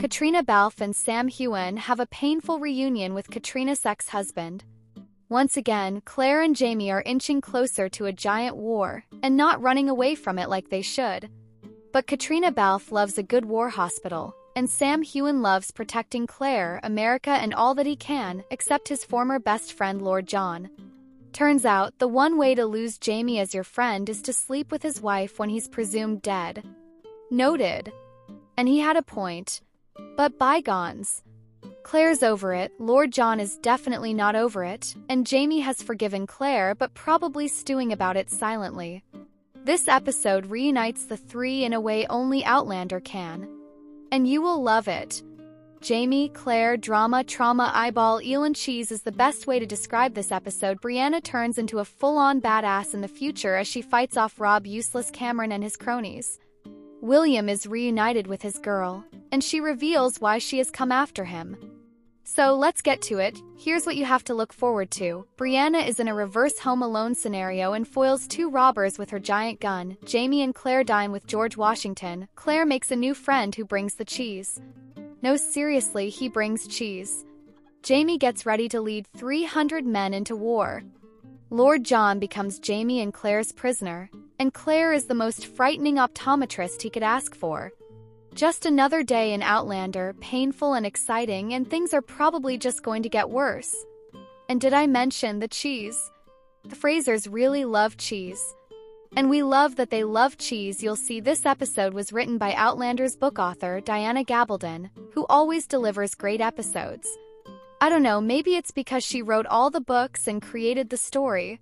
Caitriona Balfe and Sam Heughan have a painful reunion with Caitriona's ex-husband. Once again, Claire and Jamie are inching closer to a giant war, and not running away from it like they should. But Caitriona Balfe loves a good war hospital, and Sam Heughan loves protecting Claire, America, and all that he can, except his former best friend Lord John. Turns out, the one way to lose Jamie as your friend is to sleep with his wife when he's presumed dead. Noted. And he had a point. But bygones. Claire's over it, Lord John is definitely not over it, and Jamie has forgiven Claire but probably stewing about it silently. This episode reunites the three in a way only Outlander can. And you will love it. Jamie, Claire, drama, trauma, eyeball, eel and cheese is the best way to describe this episode. Brianna turns into a full-on badass in the future as she fights off Rob Useless Cameron and his cronies. William is reunited with his girl, and she reveals why she has come after him. So let's get to it. Here's what you have to look forward to. Brianna is in a reverse Home Alone scenario and foils two robbers with her giant gun. Jamie and Claire dine with George Washington. Claire makes a new friend who brings the cheese. No, seriously, he brings cheese. Jamie gets ready to lead 300 men into war. Lord John becomes Jamie and Claire's prisoner, and Claire is the most frightening optometrist he could ask for. Just another day in Outlander, painful and exciting, and things are probably just going to get worse. And did I mention the cheese? The Frasers really love cheese. And we love that they love cheese. You'll see this episode was written by Outlander's book author, Diana Gabaldon, who always delivers great episodes. I don't know, maybe it's because she wrote all the books and created the story.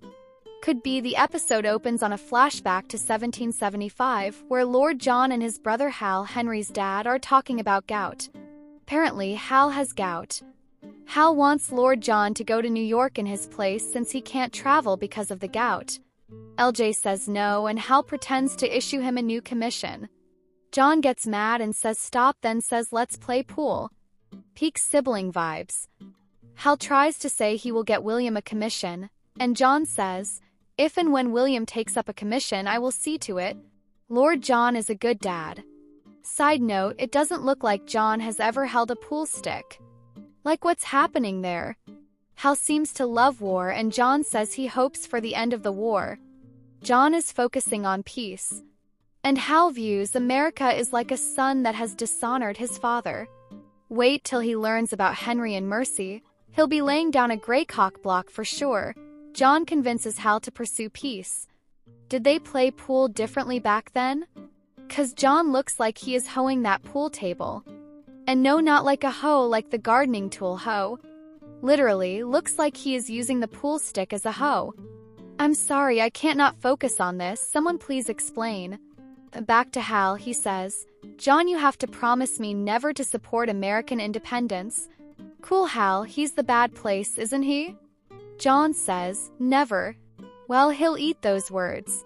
Could be the episode opens on a flashback to 1775, where Lord John and his brother Hal, Henry's dad, are talking about gout. Apparently, Hal has gout. Hal wants Lord John to go to New York in his place since he can't travel because of the gout. LJ says no, and Hal pretends to issue him a new commission. John gets mad and says stop, then says let's play pool. Peak sibling vibes. Hal tries to say he will get William a commission, and John says, if and when William takes up a commission, I will see to it. Lord John is a good dad. Side note, it doesn't look like John has ever held a pool stick. Like, what's happening there? Hal seems to love war, and John says he hopes for the end of the war. John is focusing on peace. And Hal views America is like a son that has dishonored his father. Wait till he learns about Henry and Mercy. He'll be laying down a gray cock block for sure. John convinces Hal to pursue peace. Did they play pool differently back then? 'Cause John looks like he is hoeing that pool table. And no, not like a hoe, like the gardening tool hoe. Literally, looks like he is using the pool stick as a hoe. I'm sorry, I can't not focus on this. Someone please explain. Back to Hal, he says, John, you have to promise me never to support American independence. Cool, Hal, he's the bad place, isn't he? John says, never. Well, he'll eat those words.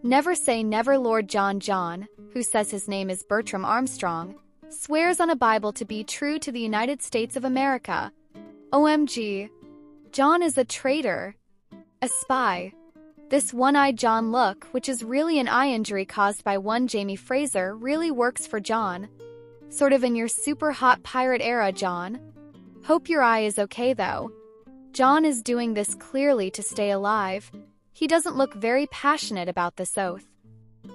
Never say never. Lord John, who says his name is Bertram Armstrong, swears on a Bible to be true to the United States of America. OMG. John is a traitor. A spy. This one-eyed John look, which is really an eye injury caused by one Jamie Fraser, really works for John. Sort of in your super hot pirate era, John. Hope your eye is okay though. John is doing this clearly to stay alive. He doesn't look very passionate about this oath.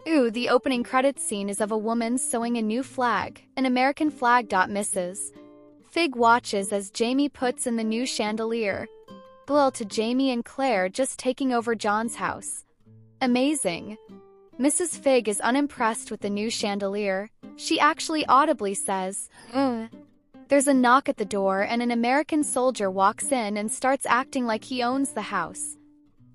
Ooh, the opening credits scene is of a woman sewing a new flag, an American flag. Mrs. Fig watches as Jamie puts in the new chandelier. Blow to Jamie and Claire just taking over John's house. Amazing. Mrs. Fig is unimpressed with the new chandelier. She actually audibly says, There's a knock at the door and an American soldier walks in and starts acting like he owns the house.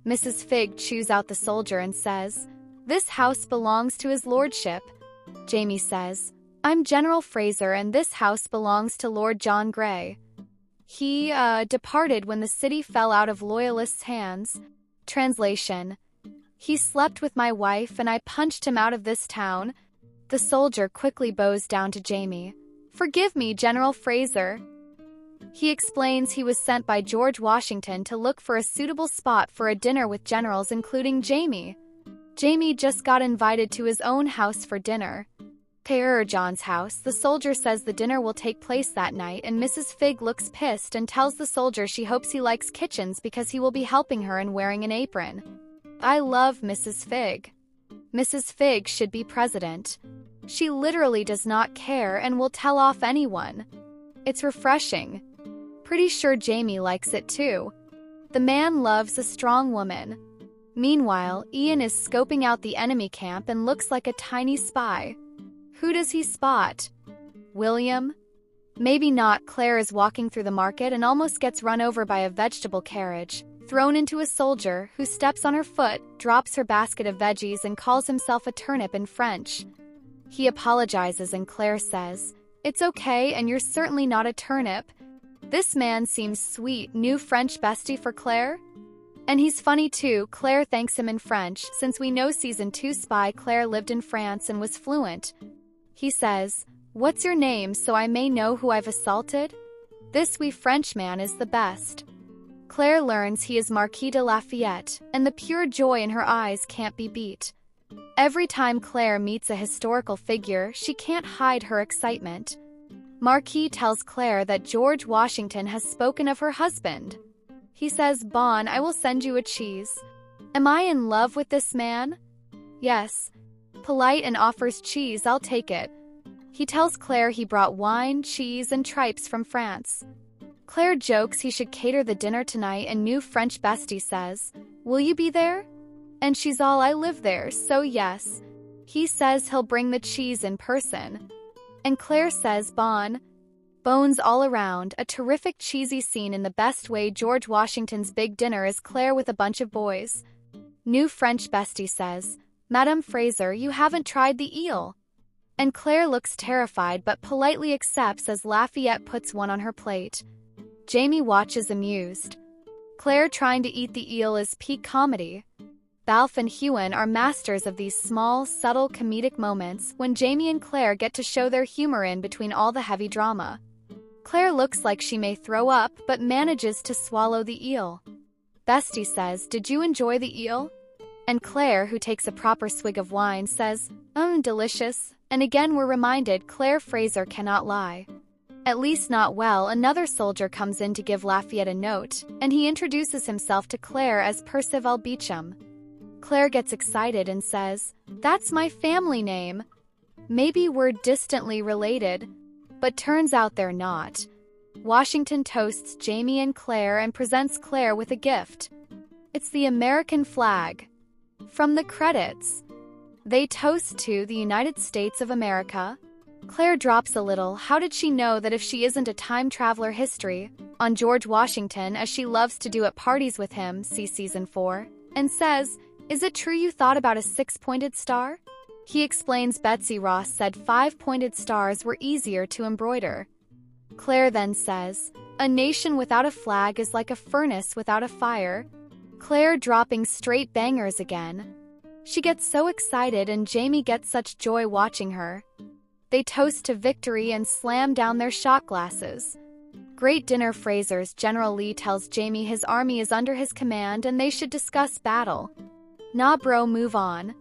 Mrs. Fig chews out the soldier and says, This house belongs to his lordship. Jamie says, I'm General Fraser and this house belongs to Lord John Grey. He, departed when the city fell out of loyalists' hands. Translation. He slept with my wife and I punched him out of this town. The soldier quickly bows down to Jamie. Forgive me, General Fraser. He explains he was sent by George Washington to look for a suitable spot for a dinner with generals including Jamie. Jamie just got invited to his own house for dinner. Peril John's house, the soldier says the dinner will take place that night, and Mrs. Fig looks pissed and tells the soldier she hopes he likes kitchens because he will be helping her and wearing an apron. I love Mrs. Fig. Mrs. Fig should be president. She literally does not care and will tell off anyone. It's refreshing. Pretty sure Jamie likes it too. The man loves a strong woman. Meanwhile, Ian is scoping out the enemy camp and looks like a tiny spy. Who does he spot? William? Maybe not. Claire is walking through the market and almost gets run over by a vegetable carriage, thrown into a soldier who steps on her foot, drops her basket of veggies and calls himself a turnip in French. He apologizes and Claire says, "It's okay and you're certainly not a turnip." This man seems sweet. New French bestie for Claire? And he's funny too. Claire thanks him in French, since we know Season 2 spy Claire lived in France and was fluent. He says, "What's your name so I may know who I've assaulted?" This wee Frenchman is the best. Claire learns he is Marquis de Lafayette, and the pure joy in her eyes can't be beat. Every time Claire meets a historical figure, she can't hide her excitement. Marquis tells Claire that George Washington has spoken of her husband. He says, "Bon, I will send you a cheese." Am I in love with this man? Yes. Polite and offers cheese, I'll take it. He tells Claire he brought wine, cheese, and tripes from France. Claire jokes he should cater the dinner tonight, and new French bestie says, "Will you be there?" And she's all, "I live there, so yes." He says he'll bring the cheese in person. And Claire says, "Bon." Bones all around, a terrific cheesy scene in the best way. George Washington's big dinner is Claire with a bunch of boys. New French bestie says, "Madame Fraser, you haven't tried the eel." And Claire looks terrified but politely accepts as Lafayette puts one on her plate. Jamie watches amused. Claire trying to eat the eel is peak comedy. Balfe and Heughan are masters of these small, subtle comedic moments when Jamie and Claire get to show their humor in between all the heavy drama. Claire looks like she may throw up but manages to swallow the eel. Bestie says, "Did you enjoy the eel?" And Claire, who takes a proper swig of wine, says, Delicious." And again we're reminded Claire Fraser cannot lie. At least not well. Another soldier comes in to give Lafayette a note, and he introduces himself to Claire as Percival Beecham. Claire gets excited and says, "That's my family name. Maybe we're distantly related." But turns out they're not. Washington toasts Jamie and Claire and presents Claire with a gift. It's the American flag. From the credits. They toast to the United States of America. Claire drops a little. How did she know that if she isn't a time traveler? History on George Washington, as she loves to do at parties with him, see Season 4, and says, "Is it true you thought about a 6-pointed star?" He explains Betsy Ross said 5-pointed stars were easier to embroider. Claire then says, "A nation without a flag is like a furnace without a fire." Claire dropping straight bangers again. She gets so excited and Jamie gets such joy watching her. They toast to victory and slam down their shot glasses. Great dinner. Fraser's General Lee tells Jamie his army is under his command and they should discuss battle. Nah bro, move on.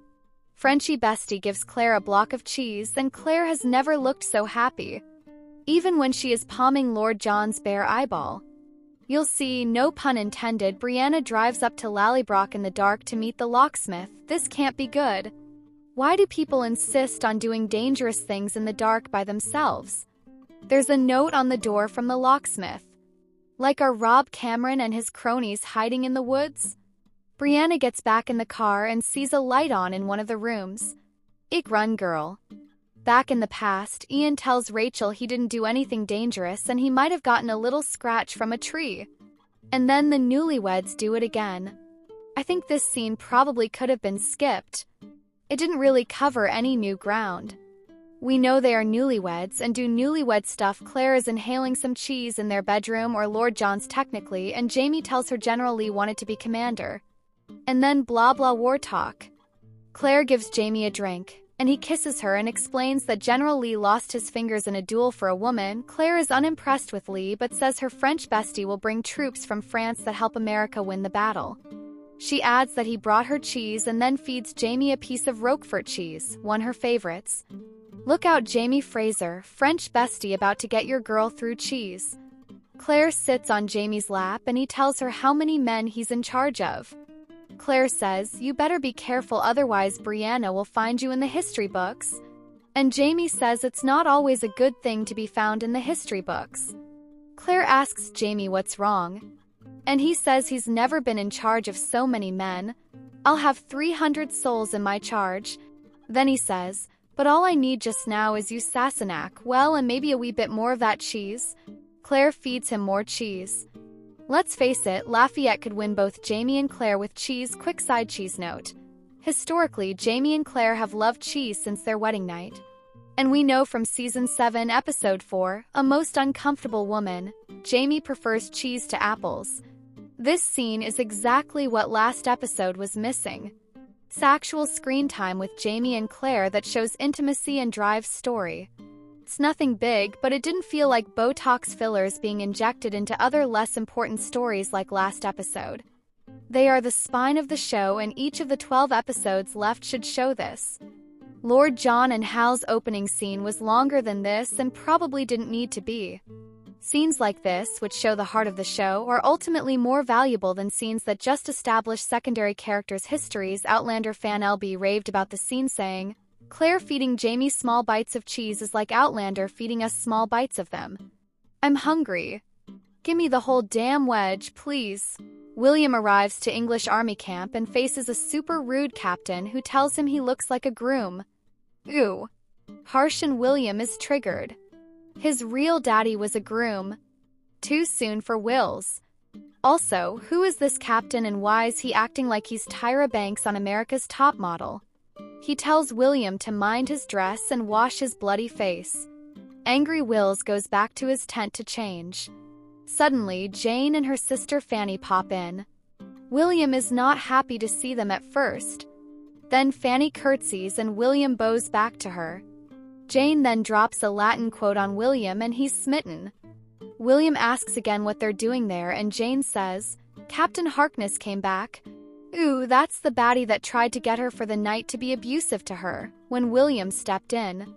Frenchie bestie gives Claire a block of cheese and Claire has never looked so happy. Even when she is palming Lord John's bare eyeball. You'll see, no pun intended. Brianna drives up to Lallybroch in the dark to meet the locksmith. This can't be good. Why do people insist on doing dangerous things in the dark by themselves? There's a note on the door from the locksmith. Like, are Rob Cameron and his cronies hiding in the woods? Brianna gets back in the car and sees a light on in one of the rooms. Ich run girl. Back in the past, Ian tells Rachel he didn't do anything dangerous and he might have gotten a little scratch from a tree. And then the newlyweds do it again. I think this scene probably could have been skipped. It didn't really cover any new ground. We know they are newlyweds and do newlywed stuff. Claire is inhaling some cheese in their bedroom, or Lord John's technically, and Jamie tells her General Lee wanted to be commander. And then blah blah war talk. Claire gives Jamie a drink, and he kisses her and explains that General Lee lost his fingers in a duel for a woman. Claire is unimpressed with Lee but says her French bestie will bring troops from France that help America win the battle. She adds that he brought her cheese and then feeds Jamie a piece of Roquefort cheese, one her favorites. Look out, Jamie Fraser, French bestie about to get your girl through cheese. Claire sits on Jamie's lap and he tells her how many men he's in charge of. Claire says, you better be careful, otherwise Brianna will find you in the history books. And Jamie says it's not always a good thing to be found in the history books. Claire asks Jamie what's wrong, and he says he's never been in charge of so many men. I'll have 300 souls in my charge. Then he says, but all I need just now is you Sassenach, well, and maybe a wee bit more of that cheese. Claire feeds him more cheese. Let's face it, Lafayette could win both Jamie and Claire with cheese. Quick side cheese note. Historically, Jamie and Claire have loved cheese since their wedding night. And we know from Season 7, Episode 4, A Most Uncomfortable Woman, Jamie prefers cheese to apples. This scene is exactly what last episode was missing. It's actual screen time with Jamie and Claire that shows intimacy and drives story. It's nothing big, but it didn't feel like Botox fillers being injected into other less important stories like last episode. They are the spine of the show, and each of the 12 episodes left should show this. Lord John and Hal's opening scene was longer than this and probably didn't need to be. Scenes like this, which show the heart of the show, are ultimately more valuable than scenes that just establish secondary characters' histories. Outlander fan LB raved about the scene, saying, Claire feeding Jamie small bites of cheese is like Outlander feeding us small bites of them. I'm hungry. Gimme the whole damn wedge, please. William arrives to English Army camp and faces a super rude captain who tells him he looks like a groom. Ooh. Harsh, and William is triggered. His real daddy was a groom. Too soon for Wills. Also, who is this captain and why is he acting like he's Tyra Banks on America's Top Model? He tells William to mind his dress and wash his bloody face. Angry Wills goes back to his tent to change. Suddenly, Jane and her sister Fanny pop in. William is not happy to see them at first. Then Fanny curtsies and William bows back to her. Jane then drops a Latin quote on William and he's smitten. William asks again what they're doing there and Jane says, Captain Harkness came back. Ooh, that's the baddie that tried to get her for the night to be abusive to her, when William stepped in.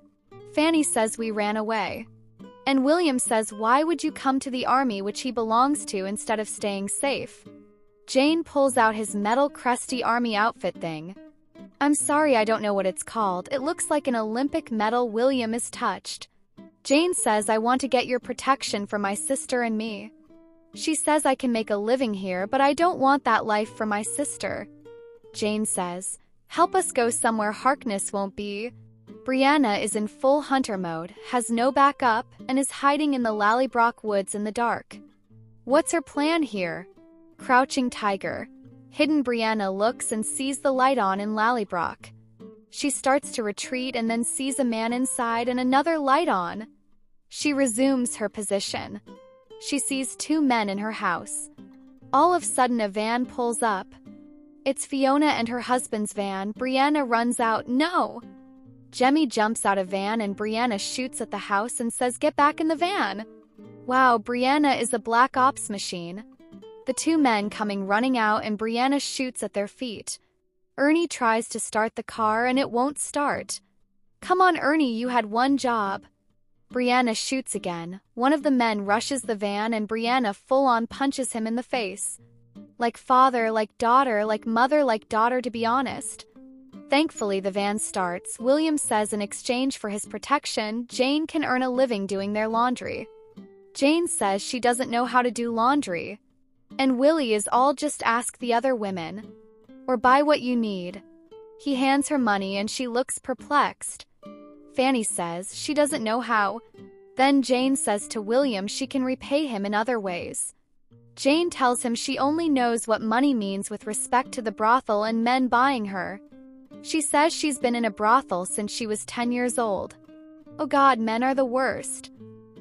Fanny says we ran away. And William says, why would you come to the army which he belongs to instead of staying safe? Jane pulls out his metal crusty army outfit thing. I'm sorry, I don't know what it's called. It looks like an Olympic medal. William is touched. Jane says, I want to get your protection for my sister and me. She says I can make a living here, but I don't want that life for my sister. Jane says, help us go somewhere Harkness won't be. Brianna is in full hunter mode, has no backup, and is hiding in the Lallybroch woods in the dark. What's her plan here? Crouching tiger. Hidden Brianna looks and sees the light on in Lallybroch. She starts to retreat and then sees a man inside and another light on. She resumes her position. She sees two men in her house. All of a sudden a van pulls up. It's Fiona and her husband's van. Brianna runs out. No! Jemmy jumps out of van and Brianna shoots at the house and says, get back in the van. Wow, Brianna is a black ops machine. The two men coming running out and Brianna shoots at their feet. Ernie tries to start the car and it won't start. Come on, Ernie, you had one job. Brianna shoots again. One of the men rushes the van and Brianna full-on punches him in the face. Like father, like daughter, like mother, like daughter, to be honest. Thankfully, the van starts. William says in exchange for his protection, Jane can earn a living doing their laundry. Jane says she doesn't know how to do laundry. And Willie is all just ask the other women. Or buy what you need. He hands her money and she looks perplexed. Fanny says she doesn't know how. Then Jane says to William she can repay him in other ways. Jane tells him she only knows what money means with respect to the brothel and men buying her. She says she's been in a brothel since she was 10 years old. Oh God, men are the worst.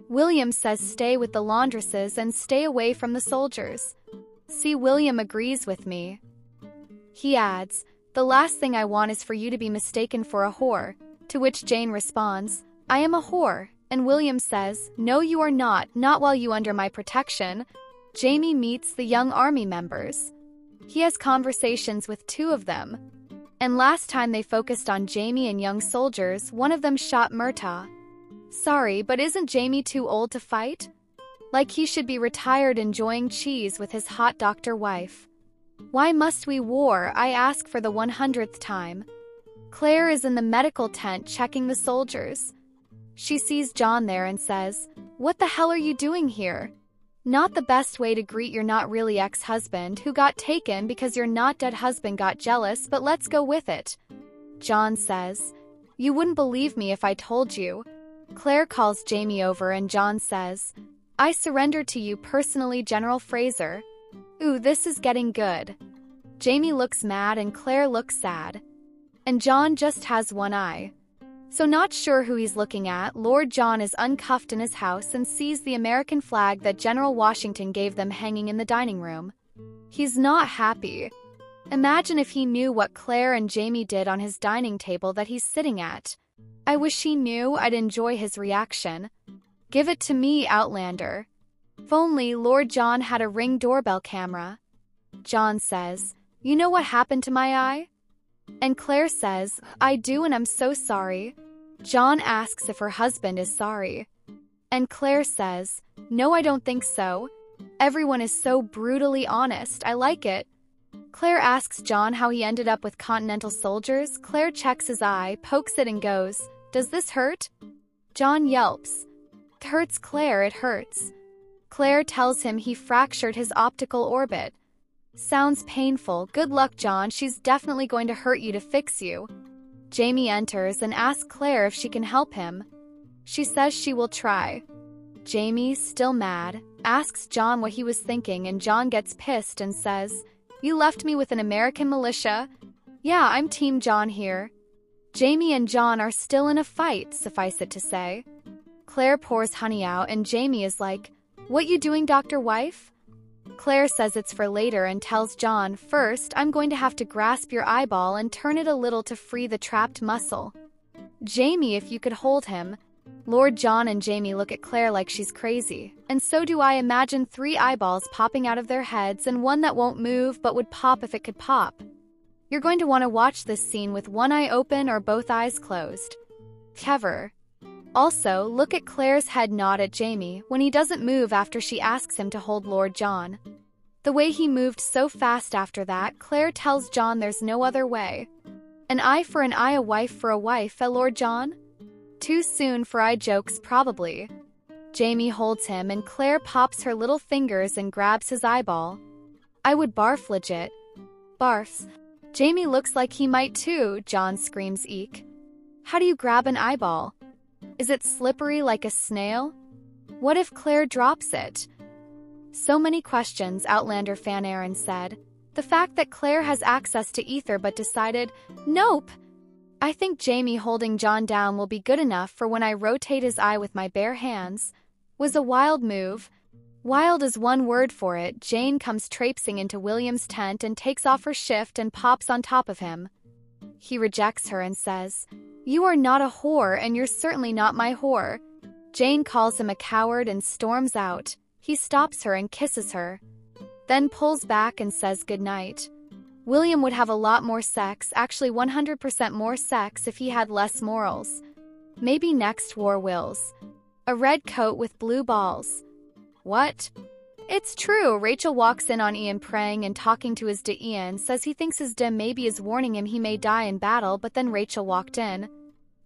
William says stay with the laundresses and stay away from the soldiers. See, William agrees with me. He adds, the last thing I want is for you to be mistaken for a whore, to which Jane responds, I am a whore, and William says, no you are not while you under my protection. Jamie meets the young army members. He has conversations with two of them. And last time they focused on Jamie and young soldiers, one of them shot Murtaugh. Sorry, but isn't Jamie too old to fight? Like he should be retired enjoying cheese with his hot doctor wife. Why must we war, I ask for the 100th time. Claire is in the medical tent checking the soldiers. She sees John there and says, "What the hell are you doing here?" Not the best way to greet your not really ex-husband who got taken because your not dead husband got jealous, but let's go with it. John says, "You wouldn't believe me if I told you." Claire calls Jamie over and John says, "I surrendered to you personally, General Fraser." Ooh, this is getting good. Jamie looks mad and Claire looks sad. And John just has one eye. So not sure who he's looking at, Lord John is uncuffed in his house and sees the American flag that General Washington gave them hanging in the dining room. He's not happy. Imagine if he knew what Claire and Jamie did on his dining table that he's sitting at. I wish he knew, I'd enjoy his reaction. Give it to me, Outlander. If only Lord John had a Ring doorbell camera. John says, "You know what happened to my eye?" And Claire says, "I do and I'm so sorry." John asks if her husband is sorry. And Claire says, "No, I don't think so. Everyone is so brutally honest, I like it." Claire asks John how he ended up with Continental soldiers. Claire checks his eye, pokes it and goes, "Does this hurt?" John yelps. "It hurts, Claire, it hurts." Claire tells him he fractured his optical orbit. Sounds painful. Good luck, John. She's definitely going to hurt you to fix you. Jamie enters and asks Claire if she can help him. She says she will try. Jamie, still mad, asks John what he was thinking and John gets pissed and says, "You left me with an American militia?" "Yeah, I'm Team John here." Jamie and John are still in a fight, suffice it to say. Claire pours honey out and Jamie is like, "What you doing, Dr. Wife?" Claire says it's for later and tells John, "First, I'm going to have to grasp your eyeball and turn it a little to free the trapped muscle." Jamie, if you could hold him. Lord John and Jamie look at Claire like she's crazy. And so do I. Imagine 3 eyeballs popping out of their heads and one that won't move but would pop if it could pop. You're going to want to watch this scene with one eye open or both eyes closed. Clever. Also, look at Claire's head nod at Jamie when he doesn't move after she asks him to hold Lord John. The way he moved so fast after that, Claire tells John there's no other way. An eye for an eye, a wife for a wife, Lord John? Too soon for eye jokes, probably. Jamie holds him and Claire pops her little fingers and grabs his eyeball. "I would barf, legit." Barfs. Jamie looks like he might too, John screams eek. How do you grab an eyeball? Is it slippery like a snail? What if Claire drops it? So many questions, Outlander fan Aaron said. The fact that Claire has access to ether but decided, nope. I think Jamie holding John down will be good enough for when I rotate his eye with my bare hands. Was a wild move. Wild is one word for it. Jane comes traipsing into William's tent and takes off her shift and pops on top of him. He rejects her and says, "You are not a whore and you're certainly not my whore." Jane calls him a coward and storms out. He stops her and kisses her. Then pulls back and says goodnight. William would have a lot more sex, actually 100% more sex if he had less morals. Maybe next war wills. A red coat with blue balls. What? It's true. Rachel walks in on Ian praying and talking to his Ian, says he thinks his maybe is warning him he may die in battle, but then Rachel walked in.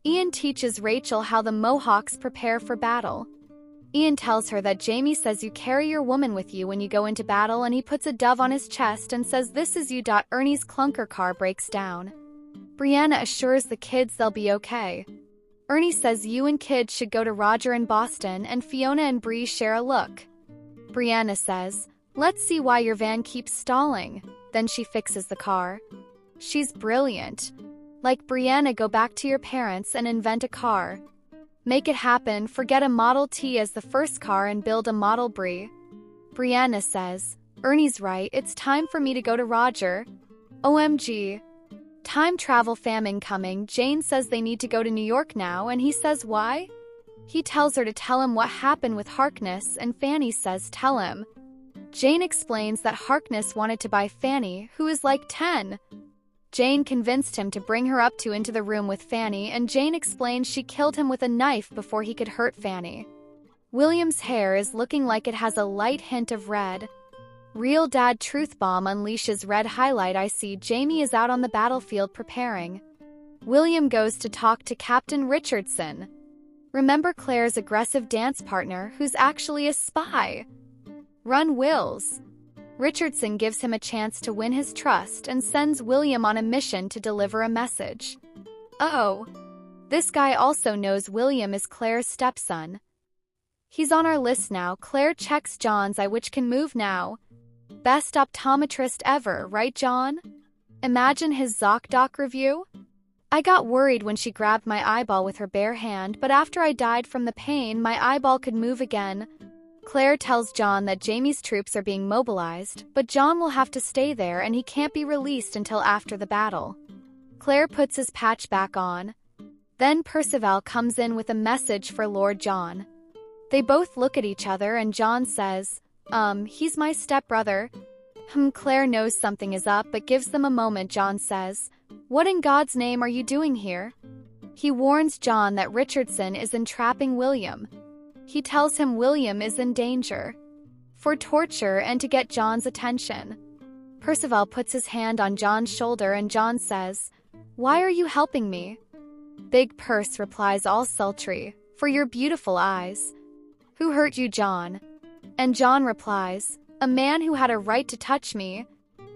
Ian teaches Rachel how the Mohawks prepare for battle. Ian tells her that Jamie says you carry your woman with you when you go into battle, and he puts a dove on his chest and says this is you. Ernie's clunker car breaks down. Brianna assures the kids they'll be okay. Ernie says you and kids should go to Roger in Boston, and Fiona and Bree share a look. Brianna says, "Let's see why your van keeps stalling." Then she fixes the car. She's brilliant. Like Brianna, go back to your parents and invent a car. Make it happen, forget a Model T as the first car and build a Model Bree. Brianna says, "Ernie's right, it's time for me to go to Roger." OMG. Time travel famine coming. Jane says they need to go to New York now, and he says why? He tells her to tell him what happened with Harkness, and Fanny says tell him. Jane explains that Harkness wanted to buy Fanny, who is like 10. Jane convinced him to bring her up into the room with Fanny, and Jane explains she killed him with a knife before he could hurt Fanny. William's hair is looking like it has a light hint of red. Real Dad Truth Bomb unleashes red highlight. I see Jamie is out on the battlefield preparing. William goes to talk to Captain Richardson. Remember Claire's aggressive dance partner, who's actually a spy? Run, Wills. Richardson gives him a chance to win his trust and sends William on a mission to deliver a message. Oh, this guy also knows William is Claire's stepson. He's on our list now. Claire checks John's eye, which can move now. Best optometrist ever, right, John? Imagine his ZocDoc review. I got worried when she grabbed my eyeball with her bare hand, but after I died from the pain, my eyeball could move again. Claire tells John that Jamie's troops are being mobilized, but John will have to stay there and he can't be released until after the battle. Claire puts his patch back on. Then Percival comes in with a message for Lord John. They both look at each other and John says, he's my stepbrother. Claire knows something is up but gives them a moment. John says, what in God's name are you doing here? He warns John that Richardson is entrapping William. He tells him William is in danger. For torture and to get John's attention. Percival puts his hand on John's shoulder and John says, why are you helping me? Big Purse replies all sultry, for your beautiful eyes. Who hurt you, John? And John replies, a man who had a right to touch me,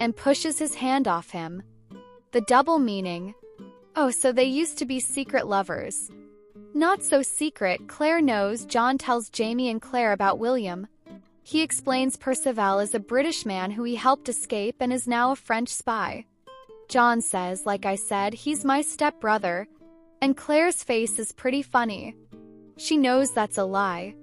and pushes his hand off him. The double meaning. Oh, so they used to be secret lovers. Not so secret. Claire knows. John tells Jamie and Claire about William. He explains Percival is a British man who he helped escape and is now a French spy. John says, like I said, he's my stepbrother. And Claire's face is pretty funny. She knows that's a lie.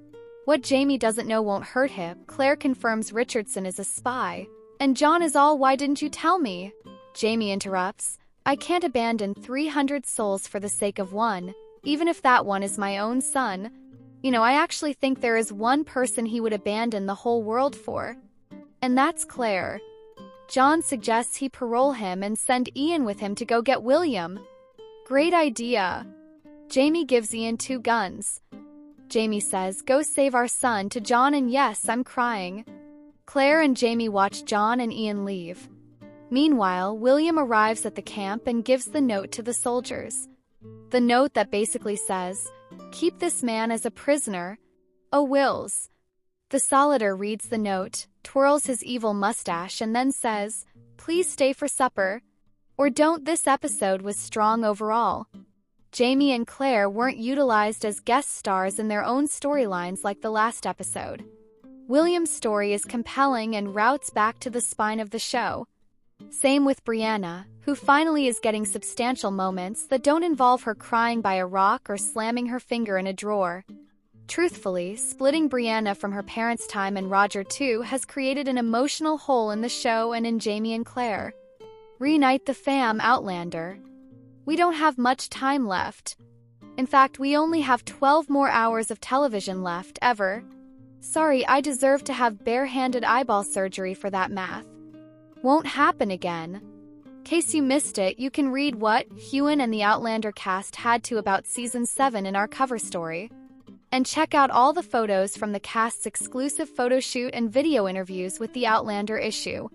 What Jamie doesn't know won't hurt him. Claire confirms Richardson is a spy. And John is all, why didn't you tell me? Jamie interrupts, I can't abandon 300 souls for the sake of one, even if that one is my own son. I actually think there is one person he would abandon the whole world for. And that's Claire. John suggests he parole him and send Ian with him to go get William. Great idea. Jamie gives Ian 2 guns. Jamie says, go save our son, to John, and yes, I'm crying. Claire and Jamie watch John and Ian leave. Meanwhile, William arrives at the camp and gives the note to the soldiers. The note that basically says, keep this man as a prisoner. Oh, Wills. The Solitaire reads the note, twirls his evil mustache, and then says, please stay for supper. Or don't. This episode was strong overall. Jamie and Claire weren't utilized as guest stars in their own storylines like the last episode. William's story is compelling and routes back to the spine of the show. Same with Brianna, who finally is getting substantial moments that don't involve her crying by a rock or slamming her finger in a drawer. Truthfully, splitting Brianna from her parents' time and Roger too has created an emotional hole in the show and in Jamie and Claire. Reunite the fam, Outlander. We don't have much time left. In fact, we only have 12 more hours of television left, ever. Sorry, I deserve to have bare-handed eyeball surgery for that math. Won't happen again. Case you missed it, you can read what Heughan and the Outlander cast had to about Season 7 in our cover story. And check out all the photos from the cast's exclusive photo shoot and video interviews with the Outlander issue.